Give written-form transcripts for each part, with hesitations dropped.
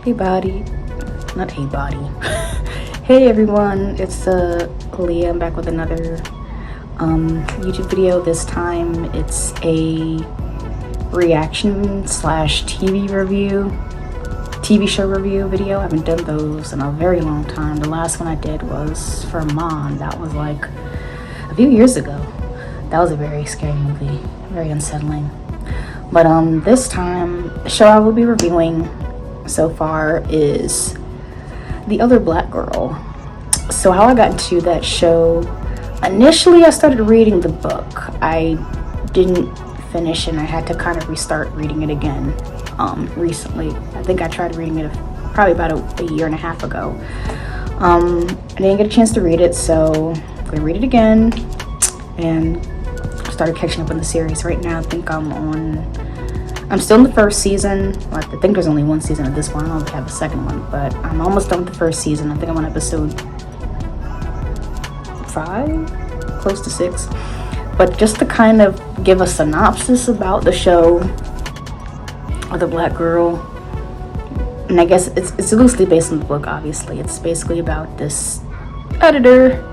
Hey body, not hey body. Hey everyone, it's Leah. I'm back with another YouTube video. This time it's a reaction slash TV show review video. I haven't done those in a very long time. The last one I did was for Mom. That was like a few years ago. That was a very scary movie, very unsettling. But this time, the show I will be reviewing so far is The Other Black Girl. So how I got into that show, initially I started reading the book. I didn't finish and I had to kind of restart reading it again recently. I think I tried reading it probably about a year and a half ago. I didn't get a chance to read it, so I'm going to read it again and started catching up on the series. Right now I think I'm still in the first season. Well, I think there's only one season of this one. I don't know if they have a second one, but I'm almost done with the first season. I think I'm on episode 5, close to 6. But just to kind of give a synopsis about the show, or The Black Girl, and I guess it's loosely based on the book, obviously. It's basically about this editor,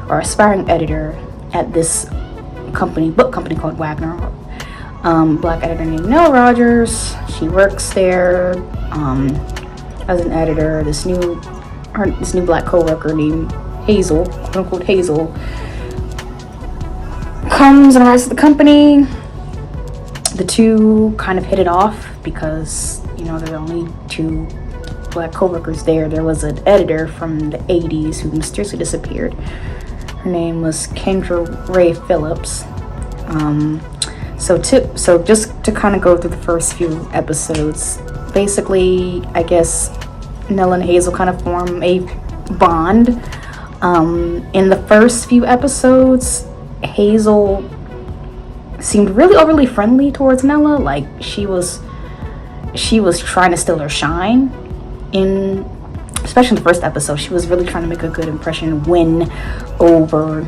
or aspiring editor, at this book company called Wagner. Black editor named Nell Rogers. She works there as an editor. This new black co-worker named Hazel, quote unquote Hazel, comes and arrives at the company. The two kind of hit it off because, you know, there are only two black co-workers there. There was an editor from the 80s who mysteriously disappeared. Her name was Kendra Ray Phillips. So just to kind of go through the first few episodes, basically, I guess Nell and Hazel kind of form a bond. In the first few episodes, Hazel seemed really overly friendly towards Nella. Like she was trying to steal her shine. Especially in the first episode, she was really trying to make a good impression, win over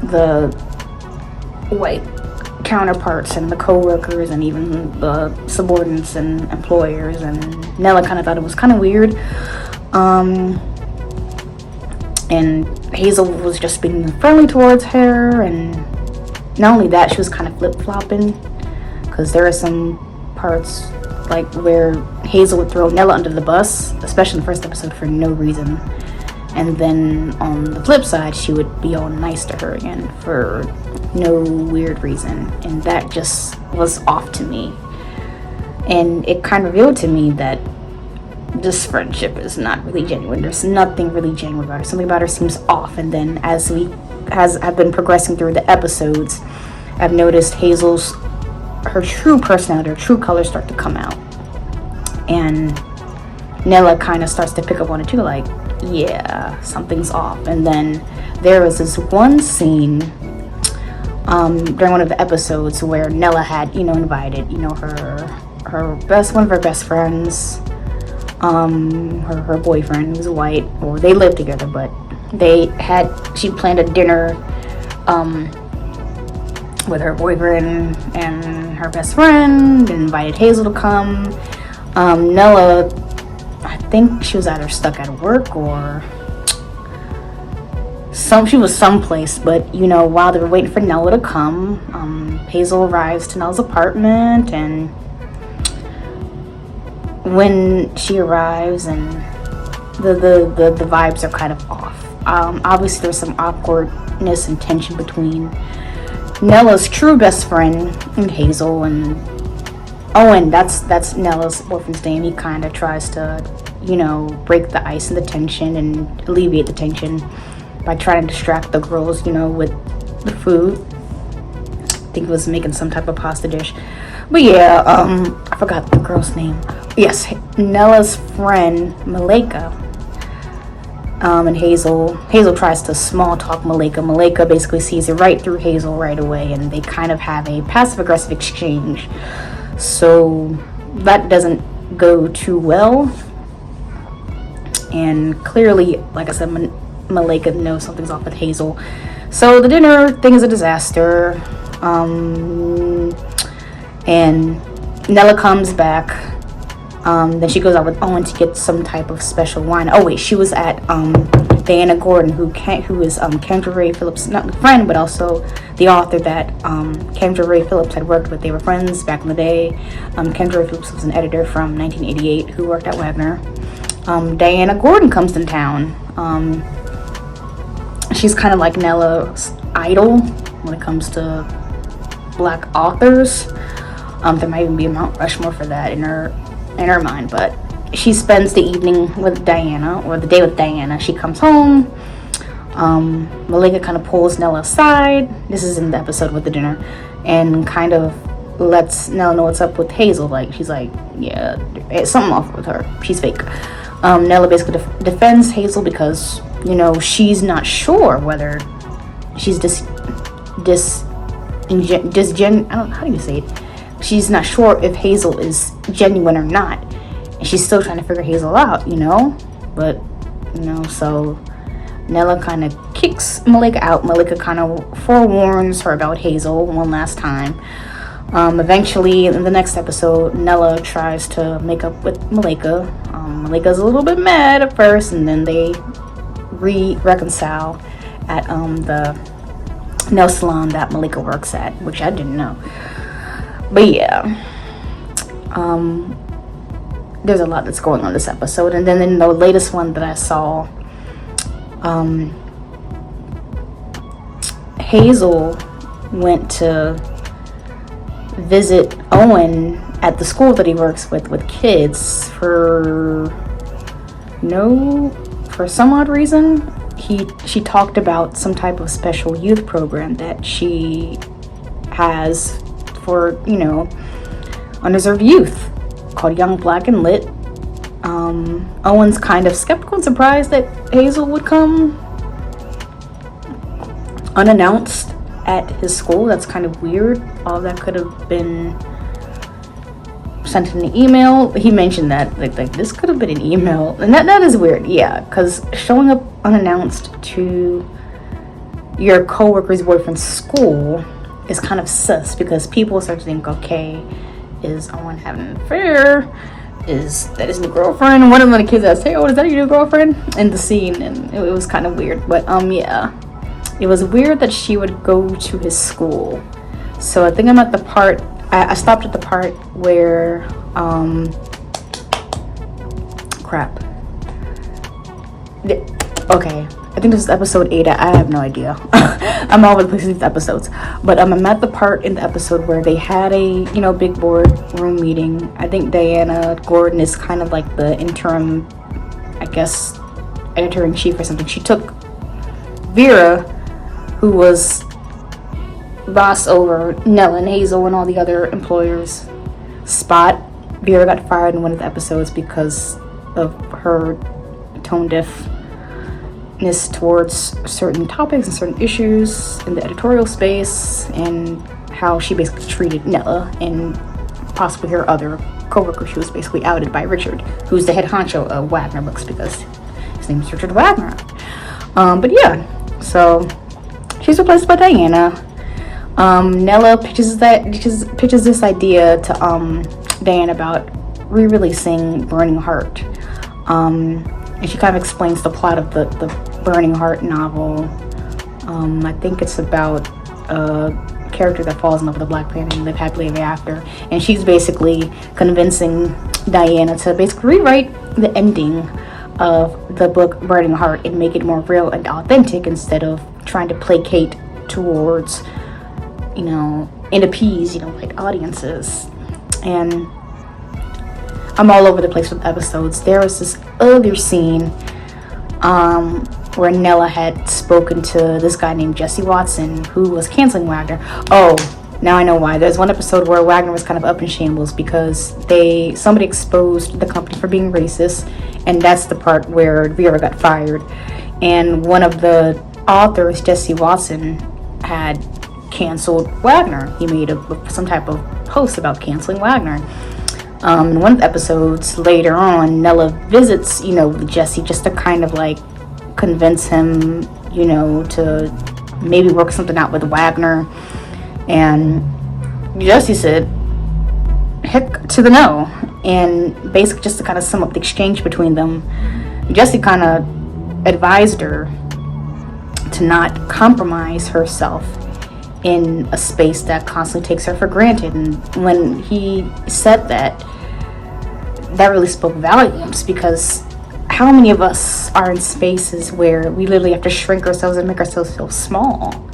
the white counterparts and the co-workers and even the subordinates and employers, and Nella kind of thought it was kind of weird. And Hazel was just being friendly towards her, and not only that, she was kind of flip-flopping, because there are some parts like where Hazel would throw Nella under the bus, especially in the first episode, for no reason. And then on the flip side, she would be all nice to her again for no weird reason. And that just was off to me. And it kind of revealed to me that this friendship is not really genuine. There's nothing really genuine about her. Something about her seems off. And then as I've been progressing through the episodes, I've noticed her true personality, her true colors start to come out. And Nella kind of starts to pick up on it too, like, yeah, something's off. And then there was this one scene during one of the episodes where Nella had, invited, one of her best friends, her boyfriend, who was white, or they lived together, but she planned a dinner with her boyfriend and her best friend, and invited Hazel to come. Nella, I think she was either stuck at work or she was someplace, but while they were waiting for Nella to come, Hazel arrives to Nella's apartment, and when she arrives, and the vibes are kind of off. Obviously there's some awkwardness and tension between Nella's true best friend and Hazel, and Owen, that's Nella's boyfriend's name. He kind of tries to, break the ice and the tension and alleviate the tension by trying to distract the girls, with the food. I think it was making some type of pasta dish. But yeah, I forgot the girl's name. Yes, Nella's friend, Malika, and Hazel tries to small talk Malika. Malika basically sees it right through Hazel right away, and they kind of have a passive-aggressive exchange. So that doesn't go too well. And clearly, like I said, Malika knows something's off with Hazel. So the dinner thing is a disaster. And Nella comes back Then she goes out with Owen to get some type of special wine. Oh wait, she was at Diana Gordon, who is Kendra Ray Phillips' not friend, but also the author that Kendra Ray Phillips had worked with. They were friends back in the day. Kendra Ray Phillips was an editor from 1988 who worked at Wagner. Diana Gordon comes in town. She's kind of like Nella's idol when it comes to Black authors. There might even be a Mount Rushmore for that in her mind, but she spends the evening with Diana, or the day with Diana. She comes home. Malika kind of pulls Nella aside. This is in the episode with the dinner, and kind of lets Nella know what's up with Hazel. Like, she's like, yeah, it's something off with her. She's fake. Nella basically defends Hazel because, you know, she's not sure whether she's I don't know, how do you say it? She's not sure if Hazel is genuine or not. And she's still trying to figure Hazel out, you know? But, you know, so Nella kind of kicks Malika out. Malika kind of forewarns her about Hazel one last time. Eventually, in the next episode, Nella tries to make up with Malika. Malika's a little bit mad at first, and then they reconcile at the nail salon that Malika works at, which I didn't know. But yeah, there's a lot that's going on this episode. And then in the latest one that I saw, Hazel went to visit Owen at the school that he works with kids for some odd reason. She talked about some type of special youth program that she has for, you know, undeserved youth, called Young, Black, and Lit. Owen's kind of skeptical and surprised that Hazel would come unannounced at his school. That's kind of weird. All that could have been sent in an email. He mentioned that like this could have been an email, and that is weird. Yeah, because showing up unannounced to your coworker's boyfriend's school is kind of sus, because people start to think, okay, is Owen having an affair? Is that his new girlfriend? And one of the kids asked, hey, oh, is that your new girlfriend? In the scene, and it was kind of weird. But yeah, it was weird that she would go to his school. So I think I'm at the part, I stopped at the part where, okay, I think this is episode 8. I have no idea. I'm all over the place with these episodes. But I'm at the part in the episode where they had a, you know, big boardroom meeting. I think Diana Gordon is kind of like the interim, I guess, editor-in-chief or something. She took Vera, who was boss over Nella and Hazel and all the other employers' spot. Vera got fired in one of the episodes because of her tone deafness towards certain topics and certain issues in the editorial space, and how she basically treated Nella and possibly her other co-worker. She was basically outed by Richard, who's the head honcho of Wagner Books, because his name is Richard Wagner. But yeah, so she's replaced by Diana. Nella pitches this idea to Diana about re-releasing Burning Heart, and she kind of explains the plot of the Burning Heart novel. I think it's about a character that falls in love with a black man and live happily ever after, and she's basically convincing Diana to basically rewrite the ending of the book Burning Heart and make it more real and authentic, instead of trying to placate towards, you know, and appease, you know, like audiences. And I'm all over the place with episodes. There was this other scene where Nella had spoken to this guy named Jesse Watson, who was canceling Wagner. Oh, now I know why. There's one episode where Wagner was kind of up in shambles because somebody exposed the company for being racist, and that's the part where Vera got fired. And one of the authors, Jesse Watson, had canceled Wagner. He made some type of post about canceling Wagner. In one of the episodes later on, Nella visits, you know, Jesse just to kind of like convince him, you know, to maybe work something out with Wagner. And Jesse said, heck to the no. And basically, just to kind of sum up the exchange between them, Jesse kind of advised her to not compromise herself in a space that constantly takes her for granted. And when he said that, that really spoke volumes, because how many of us are in spaces where we literally have to shrink ourselves and make ourselves feel small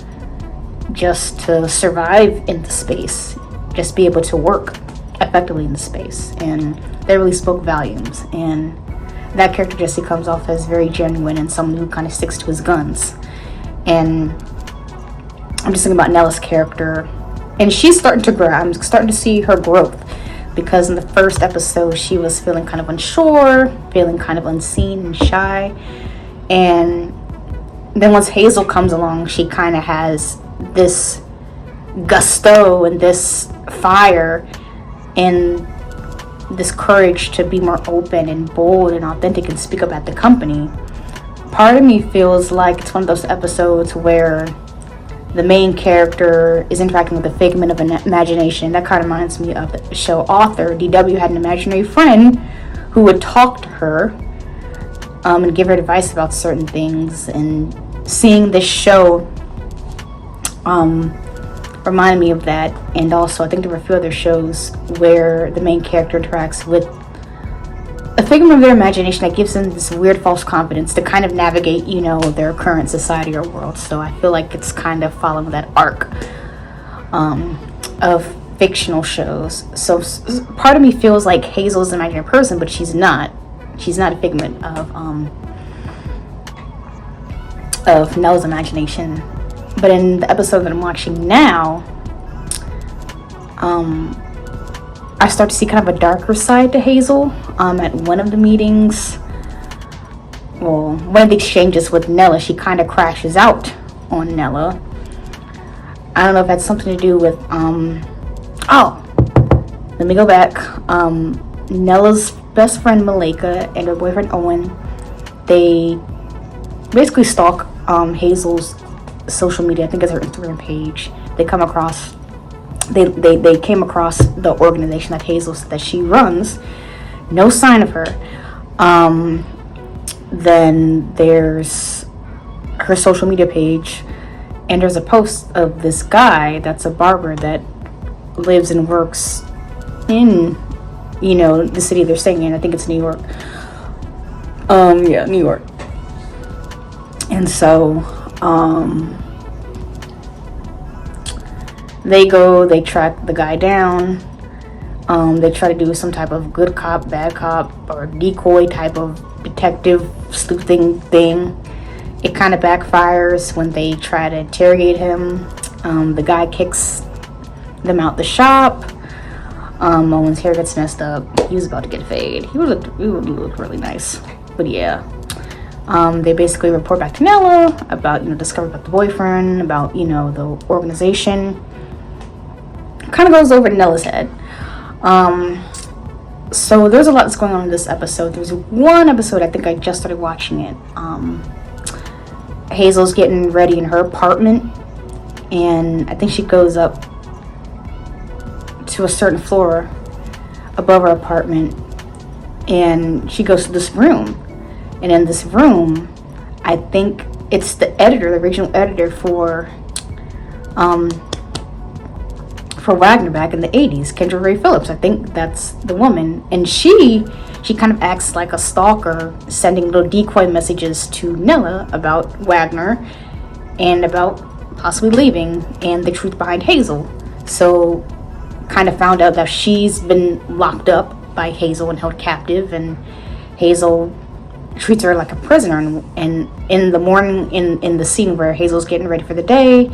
just to survive in the space, just be able to work effectively in the space? And that really spoke volumes. And that character Jesse comes off as very genuine and someone who kind of sticks to his guns. And I'm just thinking about Nella's character, and she's starting to grow. I'm starting to see her growth, because in the first episode she was feeling kind of unsure, feeling kind of unseen and shy. And then once Hazel comes along, she kind of has this gusto and this fire and this courage to be more open and bold and authentic and speak up at the company. Part of me feels like it's one of those episodes where the main character is interacting with a figment of an imagination. That kind of reminds me of the show Author. DW had an imaginary friend who would talk to her and give her advice about certain things. And seeing this show reminded me of that. And also, I think there were a few other shows where the main character interacts with a figment of their imagination that gives them this weird false confidence to kind of navigate, their current society or world. So I feel like it's kind of following that arc of fictional shows. So part of me feels like Hazel is an imaginary person, but she's not. She's not a figment of Nella's imagination. But in the episode that I'm watching now, I start to see kind of a darker side to Hazel. At one of the meetings, one of the exchanges with Nella, she kind of crashes out on Nella. I don't know if that's something to do with, let me go back. Nella's best friend Malika and her boyfriend Owen, they basically stalk Hazel's social media. I think it's her Instagram page. They came across the organization that Hazel said that she runs. No sign of her. Then there's her social media page, and there's a post of this guy that's a barber that lives and works in, the city they're staying in. I think it's New York. New York. And so, they track the guy down. They try to do some type of good cop, bad cop, or decoy type of detective sleuthing thing. It kind of backfires when they try to interrogate him. The guy kicks them out the shop. Owen's hair gets messed up. He was about to get fade. He would look really nice. But yeah. They basically report back to Nella about, discover about the boyfriend, about, the organization. Kind of goes over Nella's head. So there's a lot that's going on in this episode. There's one episode, I think I just started watching it. Hazel's getting ready in her apartment, and I think she goes up to a certain floor above her apartment, and she goes to this room. And in this room, I think it's the original editor for Wagner back in the 80s, Kendra Ray Phillips. I think that's the woman. And she kind of acts like a stalker, sending little decoy messages to Nella about Wagner and about possibly leaving and the truth behind Hazel. So kind of found out that she's been locked up by Hazel and held captive, and Hazel treats her like a prisoner. And in the morning, in the scene where Hazel's getting ready for the day,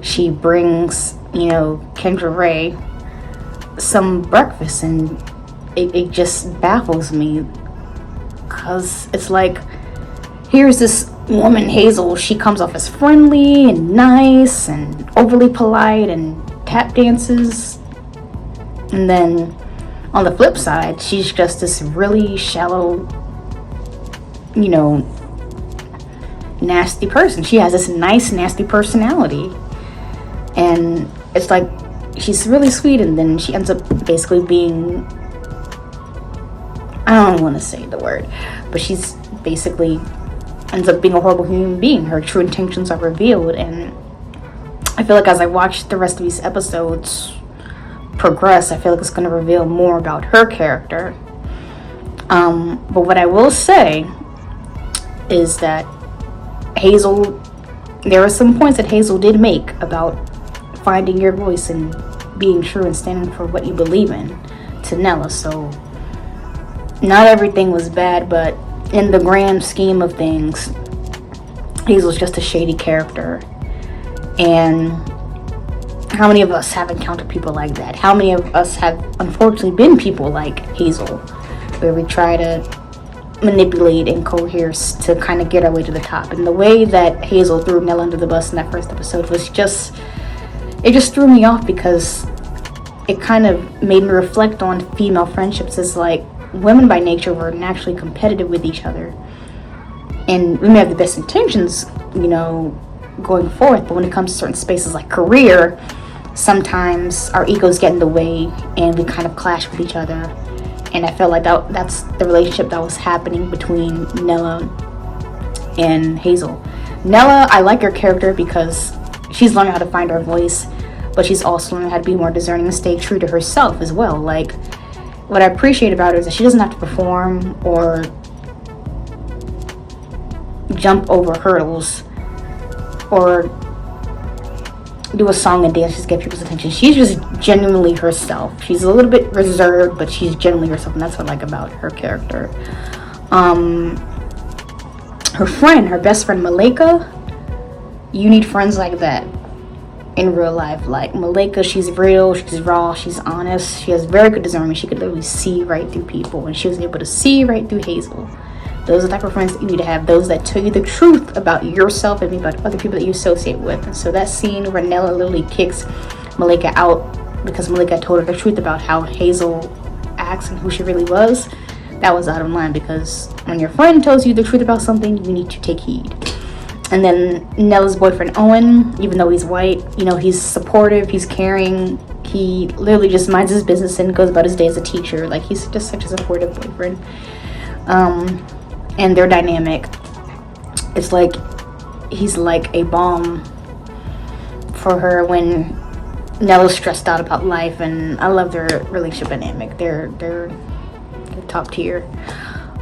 she brings Kendra Ray some breakfast, and it just baffles me, because it's like, here's this woman Hazel, she comes off as friendly and nice and overly polite and tap dances, and then on the flip side, she's just this really shallow, nasty person. She has this nice, nasty personality, and it's like she's really sweet, and then she ends up basically being I don't want to say the word, but she's basically ends up being a horrible human being. Her true intentions are revealed, and I feel like as I watch the rest of these episodes progress, I feel like it's going to reveal more about her character. But what I will say is that Hazel, there are some points that Hazel did make about finding your voice and being true and standing for what you believe in to Nella. So not everything was bad, but in the grand scheme of things, Hazel's just a shady character. And how many of us have encountered people like that? How many of us have unfortunately been people like Hazel, where we try to manipulate and coerce to kind of get our way to the top? And the way that Hazel threw Nella under the bus in that first episode was just, it just threw me off, because it kind of made me reflect on female friendships as like, women by nature were naturally competitive with each other. And we may have the best intentions, going forth, but when it comes to certain spaces like career, sometimes our egos get in the way and we kind of clash with each other. And I felt like that's the relationship that was happening between Nella and Hazel. Nella, I like her character because she's learning how to find her voice, but she's also learning how to be more discerning and stay true to herself as well. Like, what I appreciate about her is that she doesn't have to perform or jump over hurdles or do a song and dance just to get people's attention. She's just genuinely herself. She's a little bit reserved, but she's genuinely herself, and that's what I like about her character. Her best friend Malika, you need friends like that in real life. Like Malika, she's real, she's raw, she's honest, she has very good discernment. She could literally see right through people, and she was able to see right through Hazel. Those are the type of friends that you need to have, those that tell you the truth about yourself and about other people that you associate with. And so that scene where Nella literally kicks Malika out because Malika told her the truth about how Hazel acts and who she really was, that was out of line, because when your friend tells you the truth about something, you need to take heed. And then Nella's boyfriend Owen, even though he's white, he's supportive, he's caring, he literally just minds his business and goes about his day as a teacher. Like, he's just such a supportive boyfriend. And their dynamic, it's like he's like a balm for her when Nella's stressed out about life, and I love their relationship dynamic. They're top tier.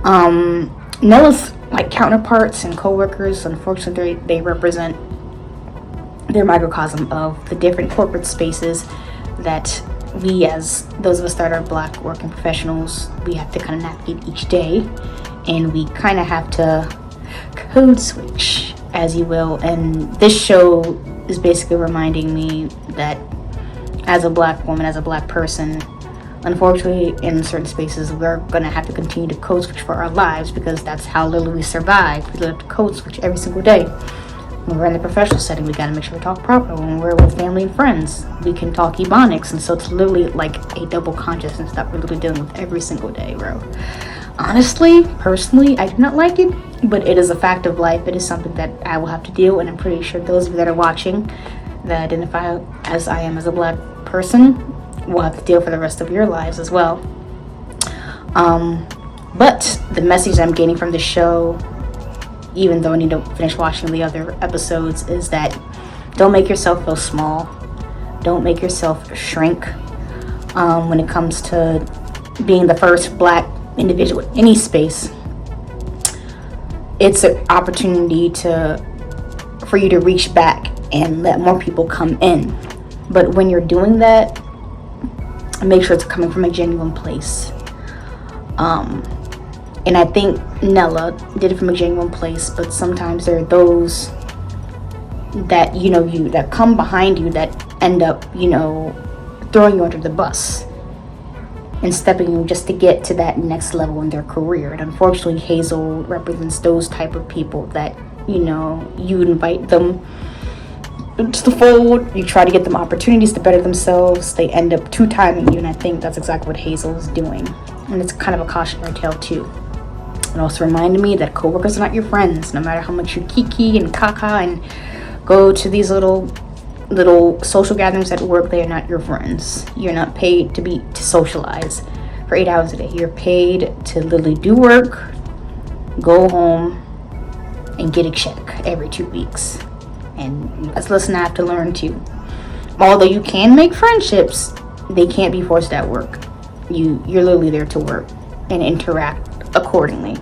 Nella's like counterparts and co-workers, unfortunately, they represent their microcosm of the different corporate spaces that we, as those of us that are Black working professionals, we have to kind of navigate each day. And we kind of have to code switch, as you will. And this show is basically reminding me that as a Black woman, as a Black person, unfortunately, in certain spaces, we're going to have to continue to code switch for our lives, because that's how literally we survive. We have to code switch every single day. When we're in the professional setting, we got to make sure we talk proper. When we're with family and friends, we can talk ebonics. And so it's literally like a double consciousness that we're literally dealing with every single day, bro. Honestly, personally, I do not like it, but it is a fact of life. It is something that I will have to deal, and I'm pretty sure those of you that are watching that identify as I am as a Black person will have to deal for the rest of your lives as well. But the message I'm getting from the show, even though I need to finish watching the other episodes, is that don't make yourself feel small. Don't make yourself shrink when it comes to being the first Black individual in any space. It's an opportunity for you to reach back and let more people come in. But when you're doing that, make sure it's coming from a genuine place. And I think Nella did it from a genuine place, but sometimes there are those that that come behind you that end up throwing you under the bus and stepping you just to get to that next level in their career. And unfortunately, Hazel represents those type of people that you invite them to the fold, you try to get them opportunities to better themselves, they end up two-timing you, and I think that's exactly what Hazel is doing. And it's kind of a cautionary tale too. It also reminded me that coworkers are not your friends. No matter how much you kiki and caca and go to these little social gatherings at work, they are not your friends. You're not paid to socialize. for 8 hours a day. You're paid to literally do work, go home, and get a check every 2 weeks. And that's a lesson I have to learn too. Although you can make friendships, they can't be forced at work. You're literally there to work and interact accordingly.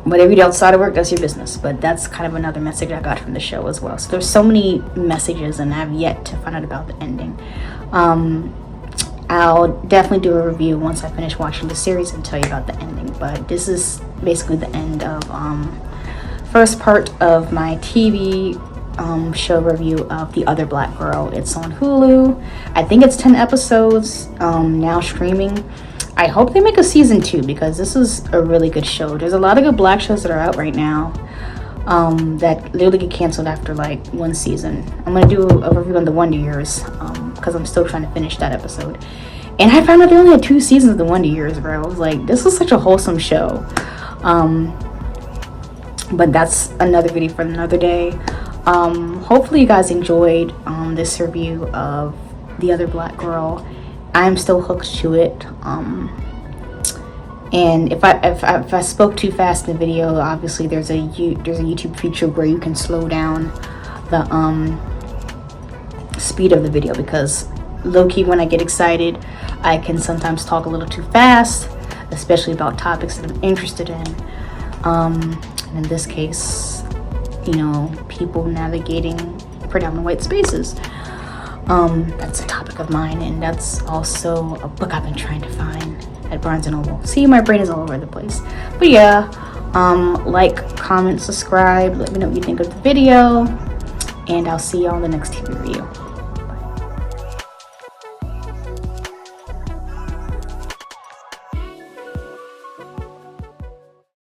Whatever you do outside of work, that's your business. But that's kind of another message I got from the show as well. So there's so many messages, and I've yet to find out about the ending. I'll definitely do a review once I finish watching the series and tell you about the ending. But this is basically the end of first part of my TV show review of The Other Black Girl. It's on Hulu. I think it's 10 episodes now streaming. I hope they make a season 2 because this is a really good show. There's a lot of good black shows that are out right now that literally get canceled after like 1 season. I'm gonna do a review on The Wonder Years because I'm still trying to finish that episode. And I found out they only had 2 seasons of The Wonder Years, bro. I was like, this is such a wholesome show. But that's another video for another day. Hopefully you guys enjoyed this review of The Other Black Girl. I'm still hooked to it. And if I spoke too fast in the video, obviously there's a YouTube feature where you can slow down the speed of the video, because low-key when I get excited I can sometimes talk a little too fast, especially about topics that I'm interested in. And in this case, you know, people navigating predominant white spaces. That's a topic of mine, and that's also a book I've been trying to find at Barnes & Noble. See, my brain is all over the place. But yeah, like, comment, subscribe, let me know what you think of the video, and I'll see y'all in the next TV review.